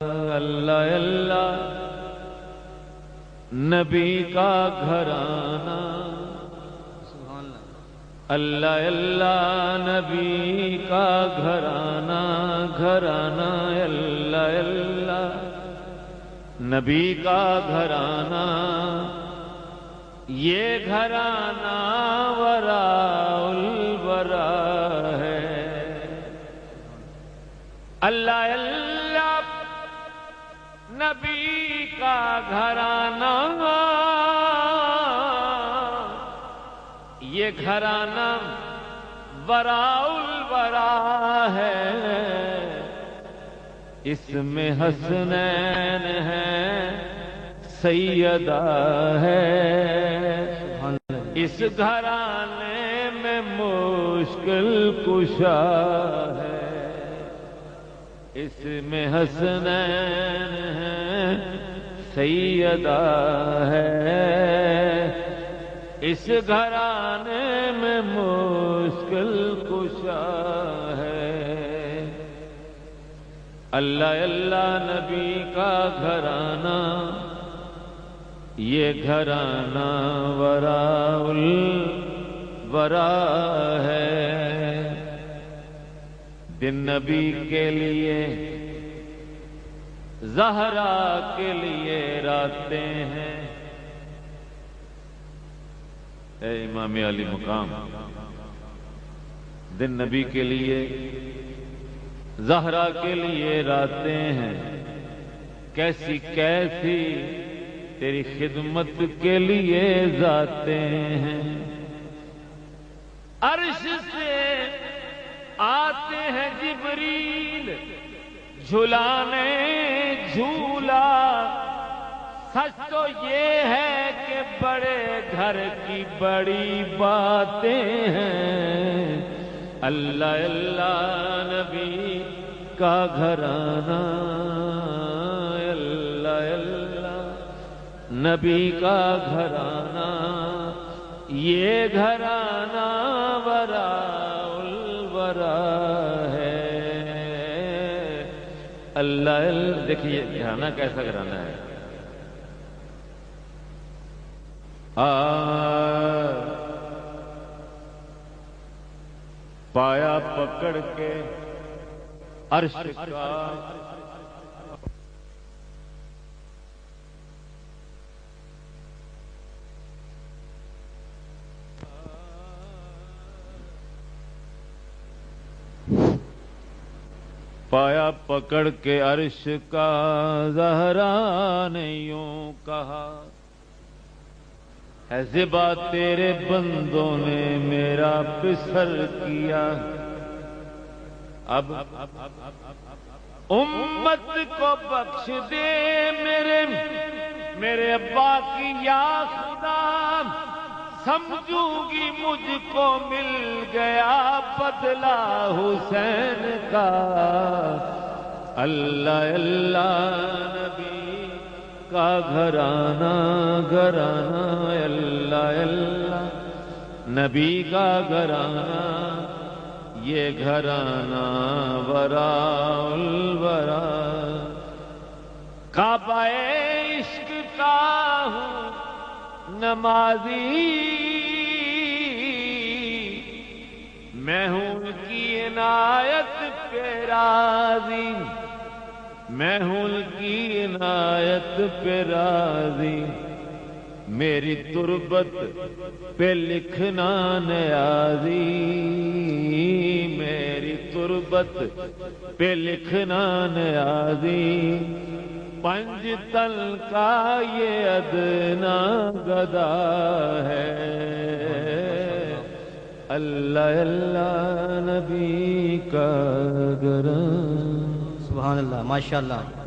اللہ اللہ نبی کا گھرانہ، اللہ اللہ نبی کا گھرانہ، گھرانہ اللہ اللہ نبی کا گھرانہ، یہ گھرانہ وراء الورا ہے۔ اللہ اللہ نبی کا گھرانہ، یہ گھرانہ وراء الورا ہے۔ اس میں حسنین ہے، سیدہ ہے، اس گھرانے میں مشکل کشا ہے۔ اس میں حسنین ہے، سیدہ ہے، اس گھرانے میں مشکل کشا ہے۔ اللہ اللہ نبی کا گھرانہ، یہ گھرانہ وراء الورا ہے۔ دن نبی کے لیے، زہرا کے لیے راتیں ہیں۔ اے امام علی مقام، دن نبی کے لیے، زہرا کے لیے راتیں ہیں۔ کیسی کیسی تیری خدمت کے لیے ذاتیں ہیں۔ عرش سے آتے ہیں جبریل جھلانے جھولا۔ سچ تو یہ ہے کہ بڑے گھر کی بڑی باتیں ہیں۔ اللہ اللہ نبی کا گھرانہ، اللہ اللہ نبی کا گھرانہ، یہ گھرانہ وراء الورا ہے۔ اللہ اللہ دیکھیے گھرانہ کیسا گھرانہ ہے۔ پایا پکڑ کے عرش کا، پایا پکڑ کے عرش کا، زہرا نے یوں کہا، ہے زبا تیرے بندوں نے میرا پسر کیا۔ اب امت کو بخش دے میرے ابا کی یا خدا، سمجھوں گی مجھ کو مل گیا بدلہ حسین کا۔ اللہ اللہ نبی کا گھرانہ، گھرانہ اللہ اللہ نبی کا گھرانہ، یہ گھرانہ وراء الورا۔ کعبہ عشق کا ہوں نمازی، میں ہوں ان کی عنایت پہ راضی، میں ہوں ان کی عنایت پہ راضی۔ میری تربت پہ لکھنا نیازی، میری تربت پہ لکھنا نیازی۔ پنج تل کا یہ ادنا گدا ہے۔ اللہ اللہ نبی کا گھرانہ۔ سبحان اللہ، ماشاء اللہ۔